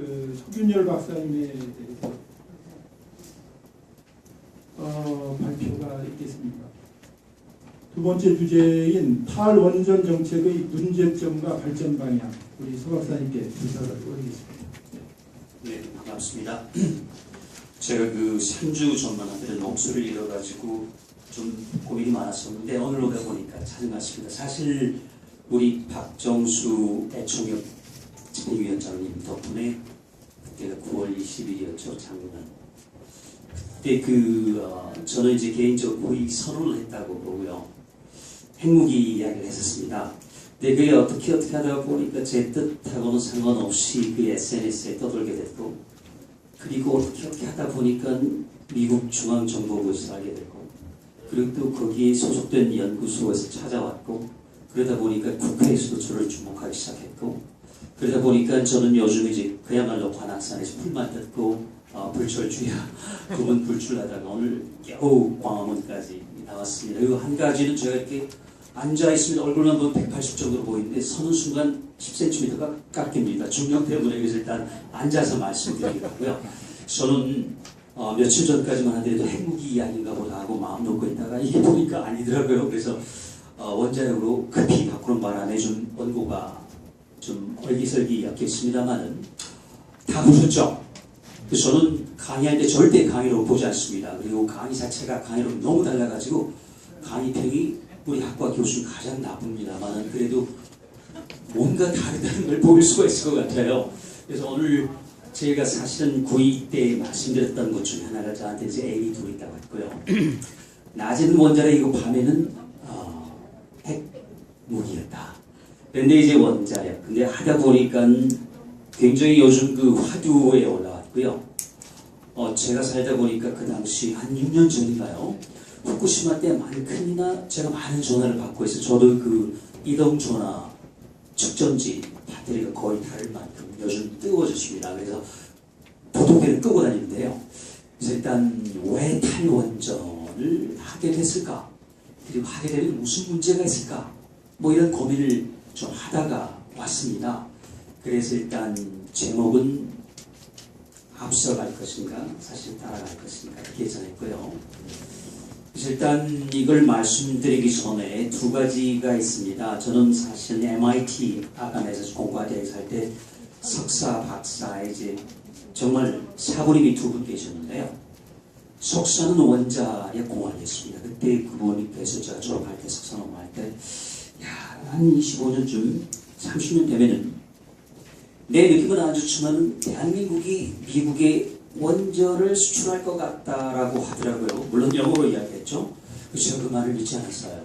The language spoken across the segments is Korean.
서균열 박사님에 대해서 발표가 있겠습니다. 두 번째 주제인 탈원전 정책의 문제점과 발전 방향, 우리 서 박사님께 인사를 올리겠습니다. 네, 반갑습니다. 제가 그 3주 전만 하더니 목소리를 잃어가지고 좀 고민이 많았었는데 오늘 오다 보니까 찾은 것 같습니다. 사실 우리 박정수 애청역 집행위원장님 덕분에 그때가 9월 20일이었죠, 작년. 그때 저는 이제 개인적으로 거의 선언을 했다고 보고요. 핵무기 이야기를 했었습니다. 근데 그게 어떻게 하다 보니까 제 뜻하고는 상관없이 그 SNS에 떠돌게 됐고, 그리고 어떻게 하다 보니까 미국 중앙정보부에서 알게 됐고, 그리고 또 거기에 소속된 연구소에서 찾아왔고, 그러다 보니까 국회에서도 저를 주목하기 시작했고, 그러다 보니까 저는 요즘 이제 그야말로 관악산에서 풀만 뜯고 불철주야 그분 불출하다가 오늘 겨우 광화문까지 나왔습니다. 그리고 한 가지는 제가 이렇게 앉아있으면 얼굴만 보면 180 정도로 보이는데 서는 순간 10cm가 깎입니다. 중력 때문에. 그래서 일단 앉아서 말씀드리겠고요. 저는 며칠 전까지만 하더라도 핵무기 이야기인가 보다 하고 마음 놓고 있다가 이게 보니까 아니더라고요. 그래서 원자력으로 급히 바꾸는 바람에 좀 원고가 좀 얼기설기였겠습니다만은 다 보셨죠? 저는 강의할 때 절대 강의로 보지 않습니다. 그리고 강의 자체가 강의로 너무 달라가지고 강의평이 우리 학과 교수 가장 나쁩니다만은 그래도 뭔가 다르다는 걸 보일 수가 있을 것 같아요. 그래서 오늘 제가 사실은 고2 때 말씀드렸던 것 중에 하나가 저한테 이제 애인이 둘이 있다고 했고요. 낮에는 원자력이고 밤에는 핵무기였다. 그런데 이제 원자력. 근데 하다 보니까 굉장히 요즘 그 화두에 올라왔고요. 제가 살다 보니까 그 당시 한 6년 전인가요? 후쿠시마 때만큼이나 제가 많은 전화를 받고 있어요. 저도 그 이동 전화 측정지 배터리가 거의 다를 만큼 요즘 뜨거워졌습니다. 그래서 보통배를 끄고 다니는데요. 그래서 일단 왜 탈원전을 하게 됐을까? 그리고 하게 되면 무슨 문제가 있을까? 뭐 이런 고민을 좀 하다가 왔습니다. 그래서 일단 제목은 앞서갈 것인가, 사실 따라갈 것인가 이렇게 정했고요. 그래서 일단 이걸 말씀드리기 전에 두 가지가 있습니다. 저는 사실 MIT 아까에서 공과대에서 할 때 석사, 박사 이제 정말 사부님이 두 분 계셨는데요. 석사는 원자력 공학이었습니다. 그때 그분께서 제가 졸업할 때 석사 논문할 때 한 25년쯤 30년 되면은 내 느낌은 안 좋지만 대한민국이 미국에 원전을 수출할 것 같다라고 하더라고요. 물론 영어로 이야기했죠. 제가 그 말을 믿지 않았어요.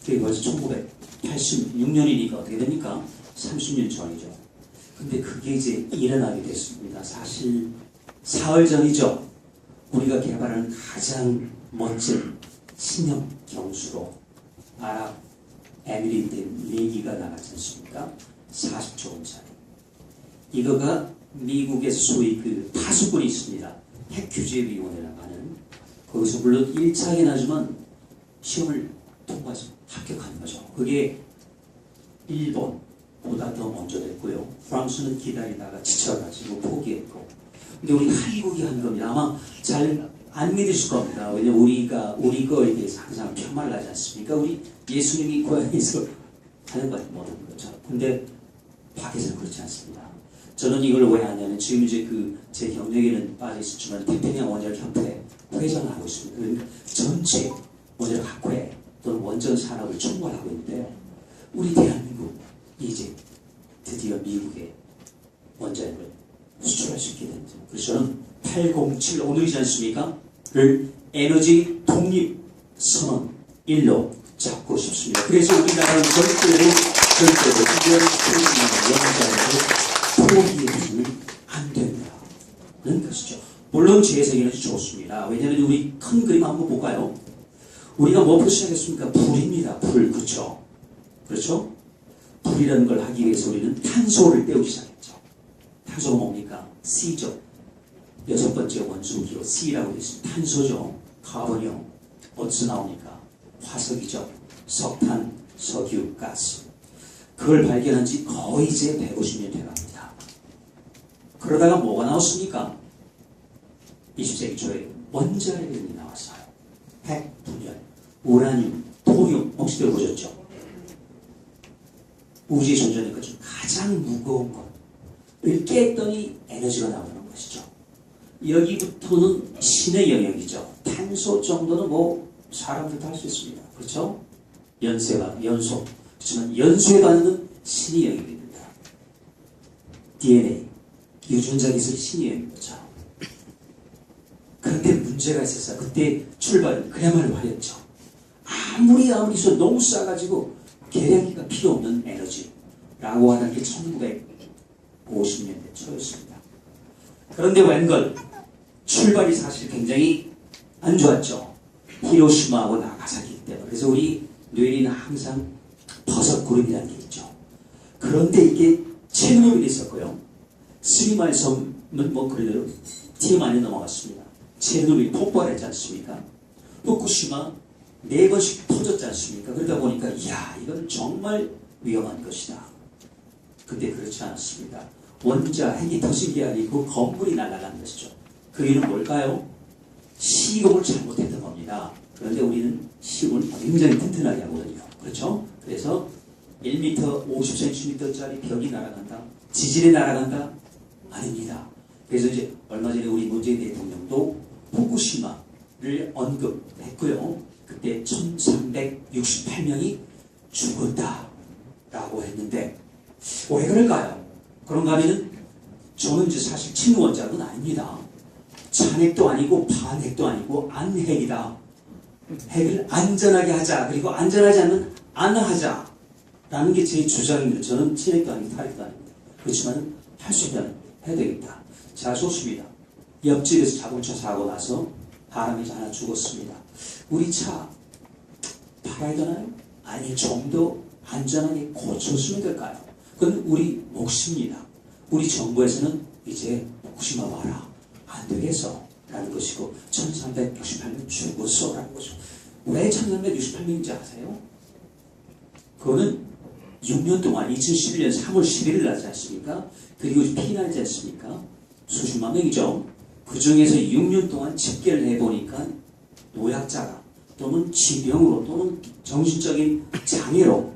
그게 벌써 1986년이니까 어떻게 됩니까? 30년 전이죠. 근데 그게 이제 일어나게 됐습니다. 사실 사흘 전이죠. 우리가 개발하는 가장 멋진 신형 경수로 아랍 에미리트 4기가 나갔지 않습니까? 40조 원짜리. 이거가 미국에서 소위 그 파수꾼이 있습니다. 핵규제위원회라고 하는. 거기서 물론 1차이긴 하지만 시험을 통과해서 합격한 거죠. 그게 일본보다 더 먼저 됐고요. 프랑스는 기다리다가 지쳐가지고 포기했고. 근데 우리 한국이 한 겁니다. 아마 잘 안 믿으실 겁니다. 왜냐면 우리 거에 대해서 항상 폄하를 하지 않습니까? 우리 예수님이 고향에서 하는 것 못하는 거죠. 근데 밖에서는 그렇지 않습니다. 저는 이걸 왜 하냐면 지금 이제 제 경력에는 빠져 있었지만 태평양 원자력 협회 회장을 하고 있습니다. 그러니까 전체 원자력 학회 또는 원전 산업을 총괄하고 있는데요. 우리 대한민국이 이제 드디어 미국에 원자력을 수출할 수 있게 됩니다. 그래서 저는 807 오늘이지 않습니까? 를 에너지 독립 선언 1로 잡고 싶습니다. 그래서 우리나라는 절대로 원자력을 포기해서는 안 된다는 것이죠. 물론 재생에는 좋습니다. 왜냐하면 우리 큰 그림 한번 볼까요? 우리가 뭐부터 시작했습니까? 불입니다. 불. 그렇죠? 그렇죠? 불이라는 걸 하기 위해서 우리는 탄소를 떼우기 시작했죠. 탄소가 뭡니까? C죠. 6번째 원소기호 C라고 되어 있습니다. 탄소죠. 카본이요. 어디서 나옵니까? 화석이죠. 석탄, 석유, 가스. 그걸 발견한 지 거의 이제 150년 돼갑니다. 그러다가 뭐가 나왔습니까? 20세기 초에 원자력이 나왔어요. 핵, 분열, 우라늄, 토리움 혹시 들어보셨죠? 우주에 존재하는 것 중 가장 무거운 것을 깼더니 에너지가 나오는 것이죠. 여기부터는 신의 영역이죠. 탄소 정도는 뭐 사람들 다 할 수 있습니다. 그렇죠? 연쇄가, 연소. 그렇지만 연쇄 반응은 신의 영역입니다. DNA, 유전자 기술 신의 영역이죠. 그런데 문제가 있었어요. 그때 출발은 그야말로 화렸죠. 아무리 써 너무 싸가지고 계량기가 필요 없는 에너지라고 하는 게 1950년대 초였습니다. 그런데 웬걸 출발이 사실 굉장히 안 좋았죠. 히로시마하고 나가사키 때문에. 그래서 우리 뇌리는 항상 버섯 구름이라는 게 있죠. 그런데 이게 체르노빌이 있었고요. 스리마일 섬은 뭐 그래도 TMI에 넘어갔습니다. 체르노빌 폭발했지 않습니까? 후쿠시마 4번씩 터졌지 않습니까? 그러다 보니까 이야 이건 정말 위험한 것이다. 근데 그렇지 않았습니다. 원자 핵이 터진 게 아니고 건물이 날아간 것이죠. 그 이유는 뭘까요? 시공을 잘못했던 겁니다. 그런데 우리는 시공을 굉장히 튼튼하게 하거든요. 그렇죠? 그래서 1m 50cm짜리 벽이 날아간다? 지진이 날아간다? 아닙니다. 그래서 이제 얼마 전에 우리 문재인 대통령도 후쿠시마를 언급했고요. 그때 1368명이 죽었다라고 했는데 왜 그럴까요? 그런가 하면은 저는 이제 사실 친원자는 아닙니다. 잔핵도 아니고 반핵도 아니고 안핵이다. 핵을 안전하게 하자. 그리고 안전하지 않으면 안 하자라는 게 제 주장입니다. 저는 친핵도 아니고 탈핵도 아닙니다. 그렇지만 할 수 있다면 해야 되겠다. 자, 좋습니다. 옆집에서 자동차 사고 나서 사람이 하나 죽었습니다. 우리 차 팔아야 되나요? 아니 좀 더 안전하게 고쳐주면 될까요? 그건 우리 몫입니다. 우리 정부에서는 이제 후쿠시마 와라. 안 되겠어. 라는 것이고 1368명 죽었어. 라는 것이고 왜 1368명인지 아세요? 그거는 6년 동안 2011년 3월 11일 나지 않습니까? 그리고 피난하지 않습니까? 수십만 명이죠. 그 중에서 6년 동안 집계를 해보니까 노약자가 또는 질병으로 또는 정신적인 장애로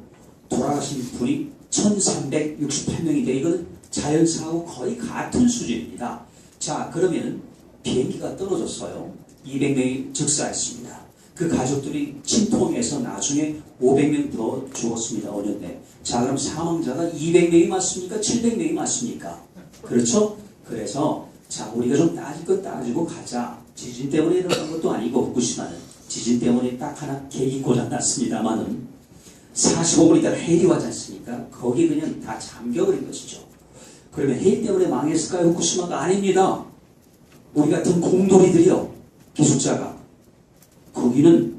돌아가신 분이 1368명인데 이건 자연사하고 거의 같은 수준입니다. 자, 그러면 비행기가 떨어졌어요. 200명이 즉사했습니다. 그 가족들이 침통해서 나중에 500명 더 죽었습니다. 5년 내에. 자, 그럼 사망자가 200명이 맞습니까? 700명이 맞습니까? 그렇죠? 그래서 자, 우리가 좀 따질 건 따지고 가자. 지진 때문에 일어난 것도 아니고 후쿠시마는 지진 때문에 딱 하나 계기 고장 났습니다만은 45분 있다가 해일이 왔지 않습니까? 거기 그냥 다 잠겨버린 것이죠. 그러면 해일 때문에 망했을까요? 후쿠시마가 아닙니다. 우리 같은 공돌이들이요. 기술자가 거기는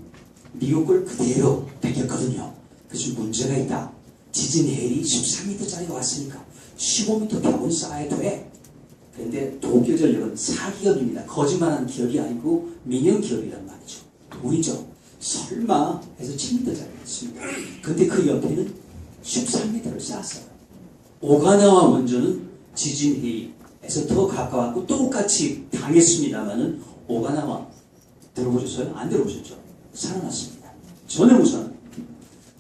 미국 걸 그대로 베꼈거든요. 그래서 문제가 있다. 지진 해일이 13m짜리가 왔으니까 15m 벽은 쌓아야 돼. 그런데 독일 전력은 사기업입니다. 거짓말하는 기업이 아니고 민영 기업이란 말이죠. 돈이죠. 설마 해서 7m짜리 했습니다. 근데 그 옆에는 13m를 쌓았어요. 오가나와 원전은 지진 해일에서 더 가까웠고 똑같이 당했습니다만은 오가나와 들어보셨어요? 안 들어보셨죠? 살아났습니다. 전혀 못 살아났습니다.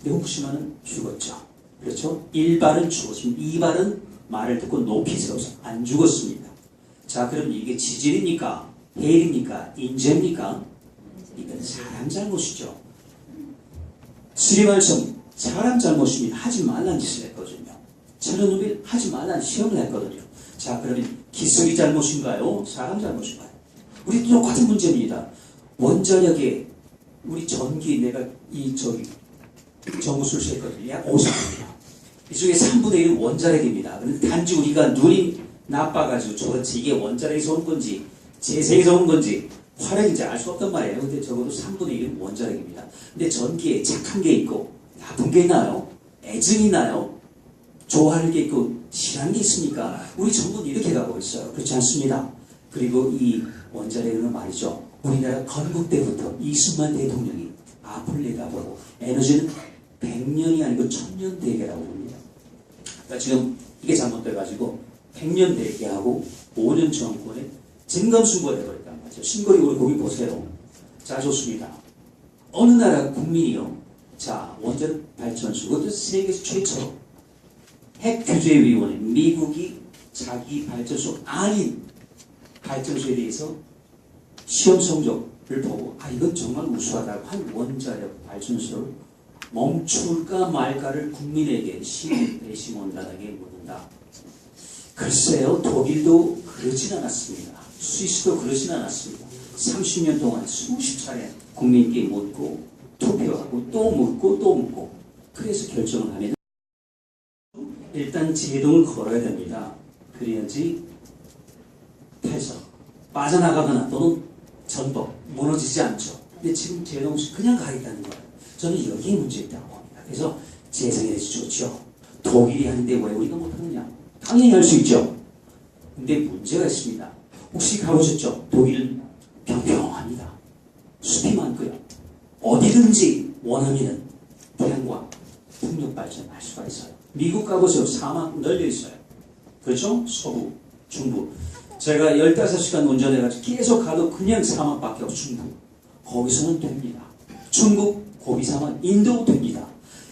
근데 후쿠시마는 죽었죠. 그렇죠? 1발은 죽었습니다. 2발은 말을 듣고 높이 세워서 안 죽었습니다. 자, 그럼 이게 지진입니까? 해일입니까? 인재입니까? 이건 사람 잘못이죠. 스리말섬 사람 잘못입니다. 하지 말라는 짓을 했거든요. 체르노빌 하지 말라는 시험을 했거든요. 자, 그러면 기술이 잘못인가요? 사람 잘못인가요? 우리 똑같은 문제입니다. 원자력에 우리 전기 내가 정보수를 셌거든요. 약 50입니다. 이 중에 3분의 1은 원자력입니다. 그런데 단지 우리가 눈이 나빠가지고 저렇지 이게 원자력에서 온 건지 재생에서 온 건지 화력인지 알 수 없단 말이에요. 근데 적어도 3분의 1은 원자력입니다. 근데 전기에 착한 게 있고 나쁜 게 있나요? 애증이 있나요? 좋아하는 게 있고 싫어하는 게 있습니까? 우리 전부 이렇게 가고 있어요. 그렇지 않습니다. 그리고 이 원자력은 말이죠. 우리나라 건국 때부터 이승만 대통령이 앞을 내다보고 에너지는 100년이 아니고 1000년 대계라고 봅니다. 그러니까 지금 이게 잘못돼가지고 100년 대계하고 5년 정권에 진검승부를 해버렸단 말이죠. 신거리 우리 거기 보세요. 자, 좋습니다. 어느 나라 국민이요. 자, 원자력 발전소, 그것도 세계에서 최초로 핵규제위원회, 미국이 자기 발전소 아닌 발전소에 대해서 시험 성적을 보고 이건 정말 우수하다고 한 원자력 발전소를 멈출까 말까를 국민에게 배심원단에게 묻는다. 글쎄요, 독일도 그러진 않았습니다. 스위스도 그러진 않았습니다. 30년 동안 수십 차례 국민께 묻고 투표하고 또 묻고 또 묻고 그래서 결정을 하면 일단 제동을 걸어야 됩니다. 그래야지 탈선, 빠져나가거나 또는 전법, 무너지지 않죠. 근데 지금 제동 없이 그냥 가겠다는 거예요. 저는 여기에 문제 있다고 봅니다. 그래서 재생에 대해서 좋죠. 독일이 하는데 왜 우리가 못하느냐? 당연히 할 수 있죠. 근데 문제가 있습니다. 혹시 가보셨죠? 독일은 평평합니다. 숲이 많고요. 어디든지 원하면 태양광, 풍력 발전할 수가 있어요. 미국 가보세요. 사막 널려 있어요. 그렇죠? 서부, 중부. 제가 15시간 운전해가지고 계속 가도 그냥 사막밖에 없고 중부. 거기서는 됩니다. 중국, 고비 사막, 인도 됩니다.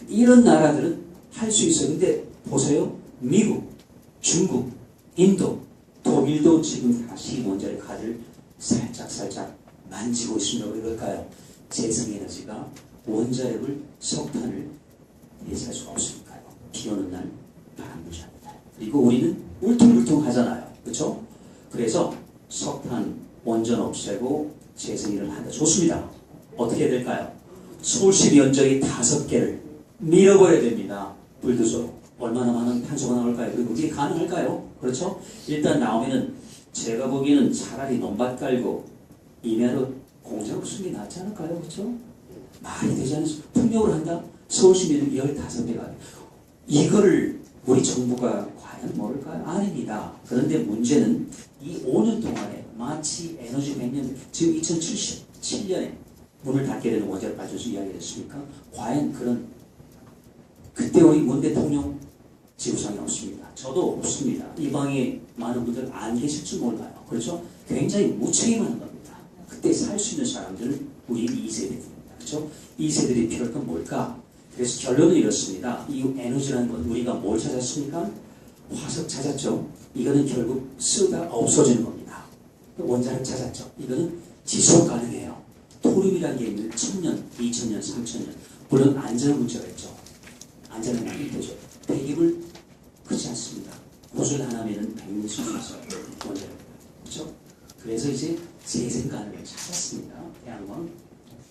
이런 나라들은 할 수 있어요. 근데 보세요. 미국, 중국, 인도, 독일도 지금 다시 원자력 카드를 살짝 만지고 있습니다. 왜 그럴까요? 재생에너지가 원자력을 석탄을 대체할 수가 없으니까요. 비 오는 날 바람 부십니다. 그리고 우리는 울퉁불퉁 하잖아요. 그렇죠? 그래서 석탄 원전 없애고 재생을 한다. 좋습니다. 어떻게 해야 될까요? 서울시 면적이 5개를 밀어버려야 됩니다. 불도저로. 얼마나 많은 탄소가 나올까요? 그리고 그게 가능할까요? 그렇죠? 일단 나오면은 제가 보기에는 차라리 논밭 깔고 임야로 공장 쓰는 게 낫지 않을까요? 그렇죠? 말이 되지 않습니까? 풍력을 한다? 서울시 면적 15배가. 이거를 우리 정부가 과연 모를까요? 아닙니다. 그런데 문제는 이 5년 동안에 마치 에너지 100년, 지금 2077년에 문을 닫게 되는 원자력 발전소 이야기를 했습니까? 과연 그때 우리 문 대통령 지구상에 없습니다. 저도 없습니다. 이 방에 많은 분들 안 계실 줄 몰라요. 그렇죠? 굉장히 무책임한 겁니다. 그때 살 수 있는 사람들은 우리 2세대입니다. 그렇죠? 2세들이 필요할 건 뭘까? 그래서 결론은 이렇습니다. 이 에너지라는 건 우리가 뭘 찾았습니까? 화석 찾았죠. 이거는 결국 쓰다 없어지는 겁니다. 원자력 찾았죠. 이거는 지속 가능해요. 토륨이라는 게 있는 1000년, 2000년, 3000년. 물론 안전 문제가 있죠. 안전은 많이 힘들죠. 폐기물 그렇지 않습니다. 구슬 하나면은 100년 쓸 수 있어요. 원자력. 그렇죠? 그래서 이제 재생 가능을 찾았습니다. 태양광,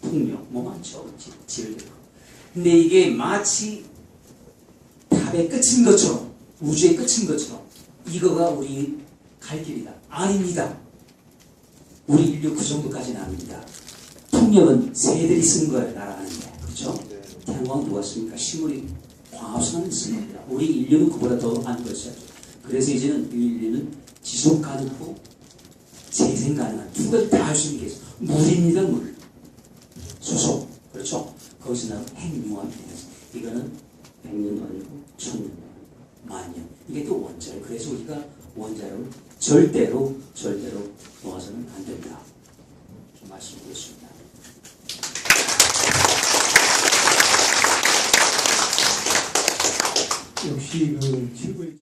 풍력, 뭐 많죠. 질들. 근데 이게 마치 답의 끝인 것처럼, 우주의 끝인 것처럼 이거가 우리 갈 길이다. 아닙니다. 우리 인류 그 정도까지는 아닙니다. 풍력은 새들이 쓰는 거예요. 날아가는데. 그렇죠? 태양광 누가 씁니까? 식물이 광합성을 쓰는 겁니다. 우리 인류는 그보다 더 안 걸쳐야죠. 그래서 이제는 이 인류는 지속 가능하고 재생 가능한 두 가지 다 할 수 있는 게 있어요. 물입니다. 물. 수소. 그렇죠? 거기서 나온 핵융합 에너지. 이거는 100년도 아니고 1000년도 아니고 만년. 이게 또 원자력. 그래서 우리가 원자력을 절대로 놓아서는 안 됩니다. 좀 말씀드리겠습니다. 역시 그 최고의